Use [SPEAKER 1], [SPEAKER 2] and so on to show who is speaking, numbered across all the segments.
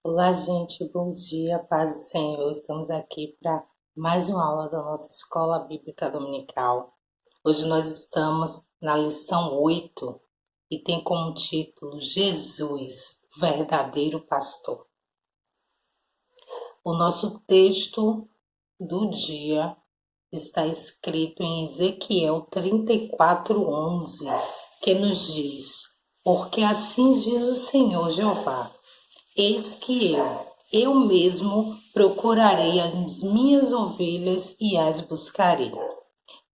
[SPEAKER 1] Olá, gente, bom dia, paz do Senhor. Estamos aqui para mais uma aula da nossa Escola Bíblica Dominical. Hoje nós estamos na lição 8 e tem como título Jesus, verdadeiro pastor. O nosso texto do dia está escrito em Ezequiel 34:11, que nos diz: Porque assim diz o Senhor Jeová. Eis que eu mesmo procurarei as minhas ovelhas e as buscarei.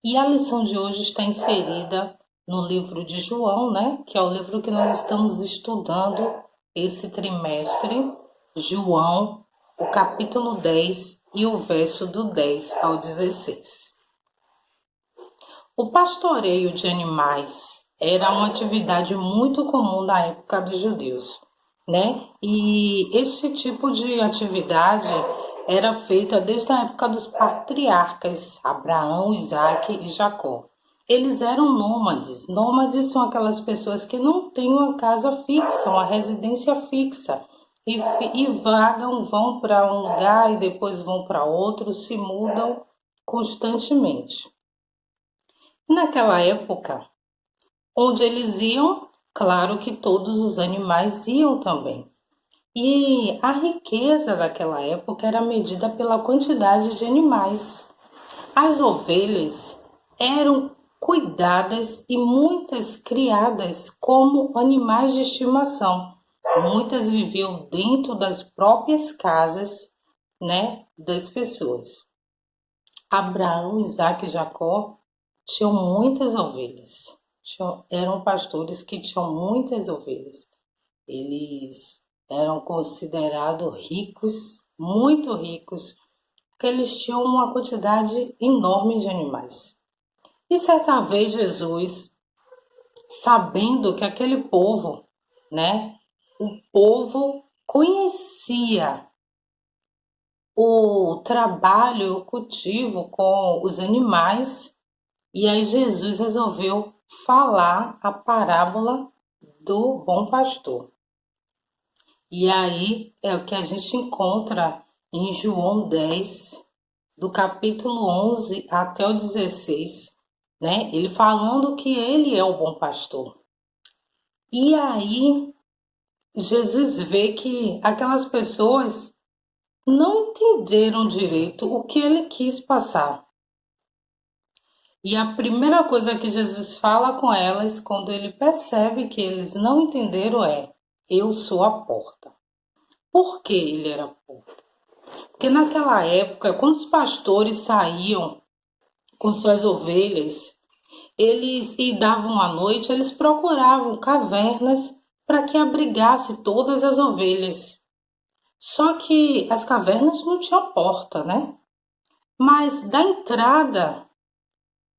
[SPEAKER 1] E a lição de hoje está inserida no livro de João, né? Que é o livro que nós estamos estudando esse trimestre. João, o capítulo 10 e o verso do 10 ao 16. O pastoreio de animais era uma atividade muito comum na época dos judeus, né? E esse tipo de atividade era feita desde a época dos patriarcas Abraão, Isaque e Jacó. Eles eram nômades. Nômades são aquelas pessoas que não têm uma casa fixa, uma residência fixa. E vagam, vão para um lugar e depois vão para outro, se mudam constantemente. Naquela época, onde eles iam, claro que todos os animais iam também. E a riqueza daquela época era medida pela quantidade de animais. As ovelhas eram cuidadas e muitas criadas como animais de estimação. Muitas viviam dentro das próprias casas, né, das pessoas. Abraão, Isaque e Jacó tinham muitas ovelhas. Eram pastores que tinham muitas ovelhas. Eles eram considerados ricos, muito ricos, porque eles tinham uma quantidade enorme de animais. E certa vez Jesus, sabendo que aquele povo, né, o povo conhecia o trabalho, o cultivo com os animais, e aí Jesus resolveu falar a parábola do bom pastor. E aí é o que a gente encontra em João 10, do capítulo 11 até o 16, né? Ele falando que ele é o bom pastor. E aí Jesus vê que aquelas pessoas não entenderam direito o que ele quis passar. E a primeira coisa que Jesus fala com elas, quando ele percebe que eles não entenderam, é: eu sou a porta. Por que ele era a porta? Porque naquela época, quando os pastores saíam com suas ovelhas, eles e davam à noite, eles procuravam cavernas para que abrigasse todas as ovelhas. Só que as cavernas não tinham porta, né? Mas da entrada,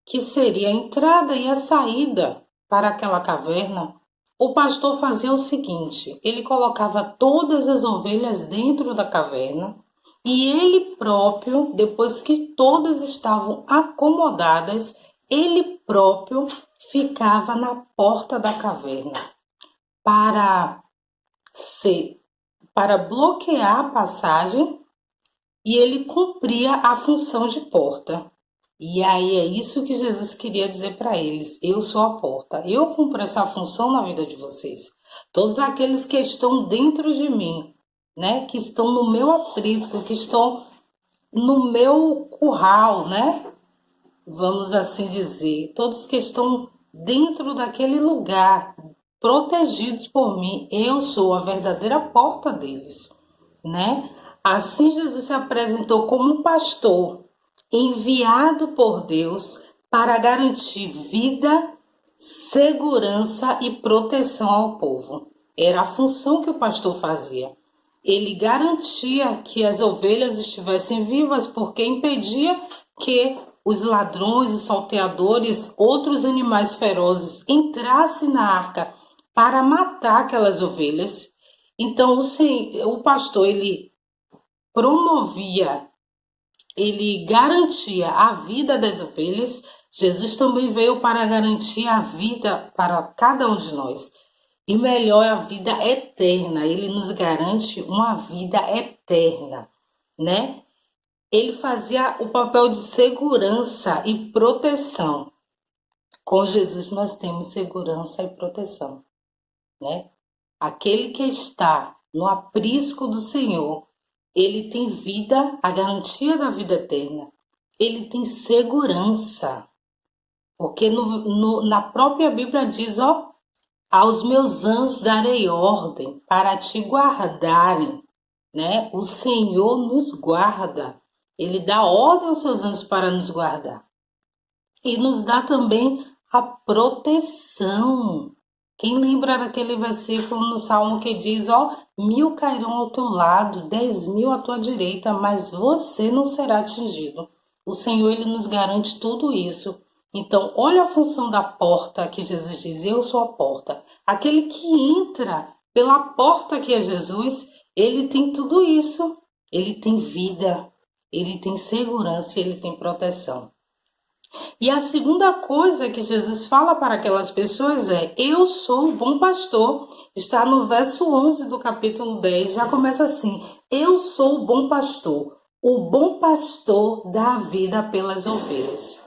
[SPEAKER 1] que seria a entrada e a saída para aquela caverna, o pastor fazia o seguinte: ele colocava todas as ovelhas dentro da caverna e ele próprio, depois que todas estavam acomodadas, ele próprio ficava na porta da caverna para para bloquear a passagem, e ele cumpria a função de porta. E aí é isso que Jesus queria dizer para eles: eu sou a porta, eu cumpro essa função na vida de vocês. Todos aqueles que estão dentro de mim, né, que estão no meu aprisco, que estão no meu curral, né, vamos assim dizer, todos que estão dentro daquele lugar, protegidos por mim, eu sou a verdadeira porta deles, né? Assim Jesus se apresentou como um pastor enviado por Deus para garantir vida, segurança e proteção ao povo. Era a função que o pastor fazia. Ele garantia que as ovelhas estivessem vivas, porque impedia que os ladrões, os salteadores, outros animais ferozes entrassem na arca para matar aquelas ovelhas. Então o pastor ele promovia, ele garantia a vida das ovelhas. Jesus também veio para garantir a vida para cada um de nós. e melhor é a vida eterna. Ele nos garante uma vida eterna, né? Ele fazia o papel de segurança e proteção. Com Jesus nós temos segurança e proteção, né? Aquele que está no aprisco do Senhor, ele tem vida, a garantia da vida eterna. Ele tem segurança. Porque na própria Bíblia diz, ó, aos meus anjos darei ordem para te guardarem, né? O Senhor nos guarda. Ele dá ordem aos seus anjos para nos guardar. E nos dá também a proteção. Quem lembra daquele versículo no Salmo que diz, ó, 1000 cairão ao teu lado, 10.000 à tua direita, mas você não será atingido. O Senhor, ele nos garante tudo isso. Então, olha a função da porta que Jesus diz, eu sou a porta. Aquele que entra pela porta que é Jesus, ele tem tudo isso. Ele tem vida, ele tem segurança, ele tem proteção. E a segunda coisa que Jesus fala para aquelas pessoas é, eu sou o bom pastor. Está no verso 11 do capítulo 10, já começa assim, eu sou o bom pastor dá a vida pelas ovelhas.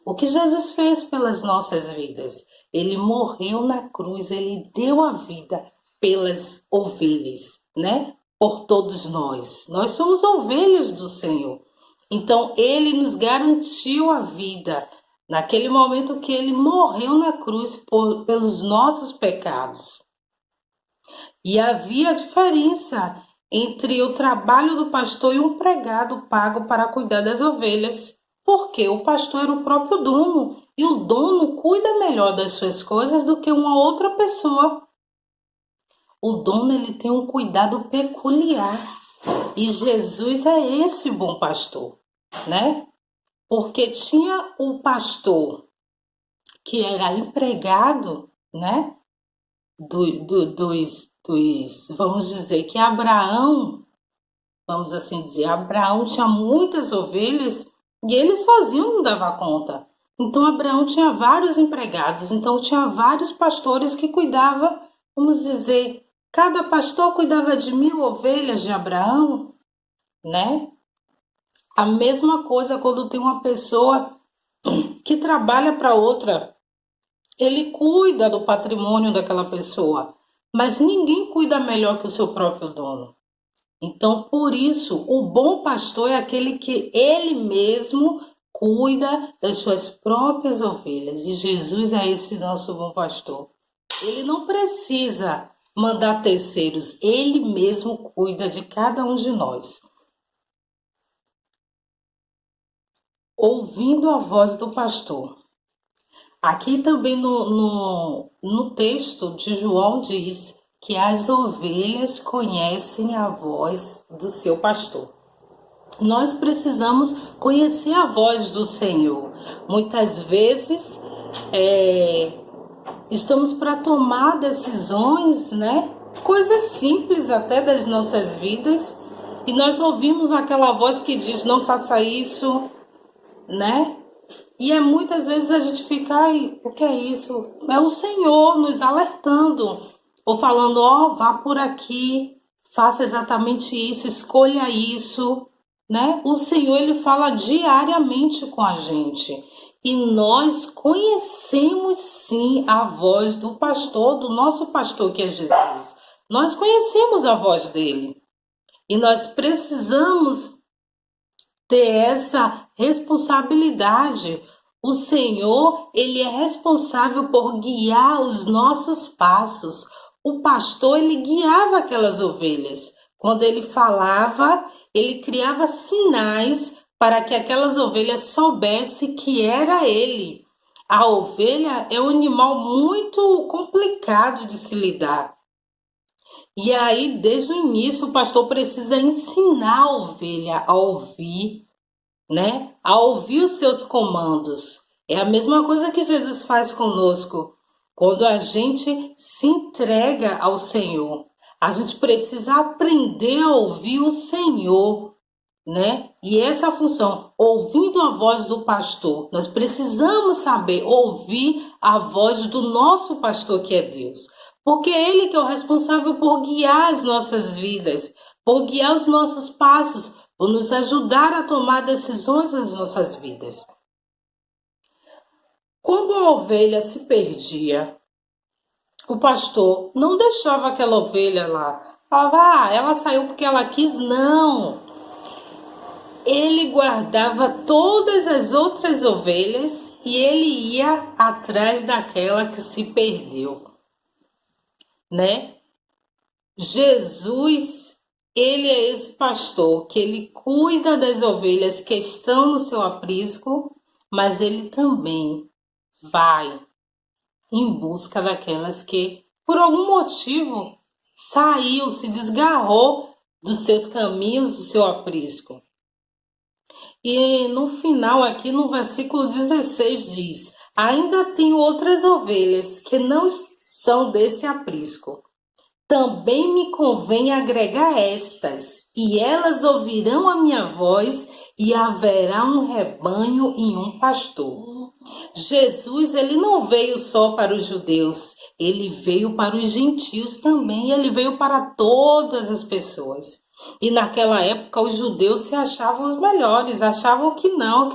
[SPEAKER 1] O que Jesus fez pelas nossas vidas? Ele morreu na cruz, ele deu a vida pelas ovelhas, né? Por todos nós. Nós somos ovelhas do Senhor. Então, ele nos garantiu a vida naquele momento que ele morreu na cruz pelos nossos pecados. E havia diferença entre o trabalho do pastor e um empregado pago para cuidar das ovelhas. Porque o pastor era o próprio dono, e o dono cuida melhor das suas coisas do que uma outra pessoa. O dono, ele tem um cuidado peculiar, e Jesus é esse bom pastor, né? Porque tinha o pastor que era empregado, né? Vamos dizer que Abraão, vamos assim dizer, Abraão tinha muitas ovelhas, e ele sozinho não dava conta. Então, Abraão tinha vários empregados. Então, tinha vários pastores que cuidavam, vamos dizer, cada pastor cuidava de 1000 ovelhas de Abraão, né? A mesma coisa quando tem uma pessoa que trabalha para outra. Ele cuida do patrimônio daquela pessoa, mas ninguém cuida melhor que o seu próprio dono. Então, por isso, o bom pastor é aquele que ele mesmo cuida das suas próprias ovelhas. E Jesus é esse nosso bom pastor. Ele não precisa mandar terceiros, ele mesmo cuida de cada um de nós. Ouvindo a voz do pastor. Aqui também no texto de João diz que as ovelhas conhecem a voz do seu pastor. Nós precisamos conhecer a voz do Senhor. Muitas vezes estamos para tomar decisões, né? Coisas simples até das nossas vidas, e nós ouvimos aquela voz que diz, não faça isso, né? E muitas vezes a gente fica, ai, o que é isso? É o Senhor nos alertando, ou falando, ó, vá por aqui, faça exatamente isso, escolha isso, né? O Senhor, ele fala diariamente com a gente. E nós conhecemos sim a voz do pastor, do nosso pastor que é Jesus. Nós conhecemos a voz dele. E nós precisamos ter essa responsabilidade. O Senhor, ele é responsável por guiar os nossos passos. O pastor, ele guiava aquelas ovelhas. Quando ele falava, ele criava sinais para que aquelas ovelhas soubessem que era ele. A ovelha é um animal muito complicado de se lidar. E aí, desde o início, o pastor precisa ensinar a ovelha a ouvir, né? A ouvir os seus comandos. É a mesma coisa que Jesus faz conosco. Quando a gente se entrega ao Senhor, a gente precisa aprender a ouvir o Senhor, né? E essa função, ouvindo a voz do pastor, nós precisamos saber ouvir a voz do nosso pastor que é Deus. Porque é Ele que é o responsável por guiar as nossas vidas, por guiar os nossos passos, por nos ajudar a tomar decisões nas nossas vidas. Quando uma ovelha se perdia, o pastor não deixava aquela ovelha lá. Falava, ela saiu porque ela quis. Não. Ele guardava todas as outras ovelhas e ele ia atrás daquela que se perdeu, né? Jesus, ele é esse pastor que ele cuida das ovelhas que estão no seu aprisco, mas ele também vai em busca daquelas que, por algum motivo, saiu, se desgarrou dos seus caminhos, do seu aprisco. E no final, aqui no versículo 16 diz: ainda tenho outras ovelhas que não são desse aprisco. Também me convém agregar estas, e elas ouvirão a minha voz, e haverá um rebanho e um pastor. Jesus, ele não veio só para os judeus, ele veio para os gentios também, ele veio para todas as pessoas. E naquela época os judeus se achavam os melhores, achavam que não,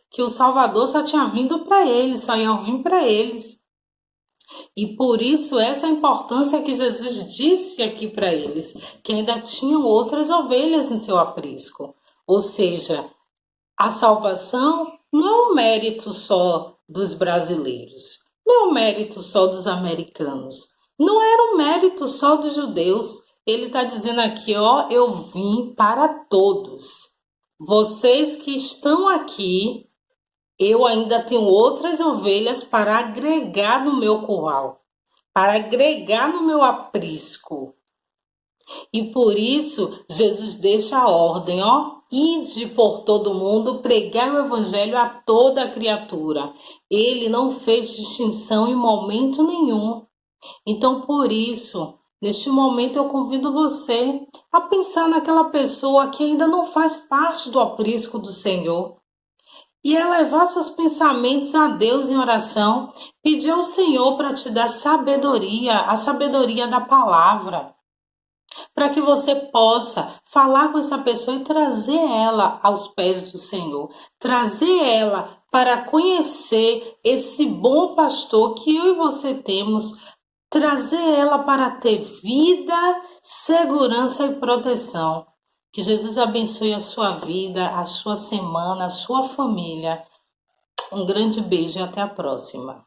[SPEAKER 1] que o Salvador só tinha vindo para eles, só iam vir para eles. E por isso essa importância que Jesus disse aqui para eles, que ainda tinham outras ovelhas no seu aprisco. Ou seja, a salvação não é um mérito só dos brasileiros, não é um mérito só dos americanos, não era um mérito só dos judeus. Ele está dizendo aqui, eu vim para todos. Vocês que estão aqui, eu ainda tenho outras ovelhas para agregar no meu curral, para agregar no meu aprisco. E por isso, Jesus deixa a ordem, ide por todo mundo, pregar o evangelho a toda criatura. Ele não fez distinção em momento nenhum. Então, por isso, neste momento eu convido você a pensar naquela pessoa que ainda não faz parte do aprisco do Senhor. E elevar seus pensamentos a Deus em oração, pedir ao Senhor para te dar sabedoria, a sabedoria da palavra, para que você possa falar com essa pessoa e trazer ela aos pés do Senhor, trazer ela para conhecer esse bom pastor que eu e você temos, trazer ela para ter vida, segurança e proteção. Que Jesus abençoe a sua vida, a sua semana, a sua família. Um grande beijo e até a próxima.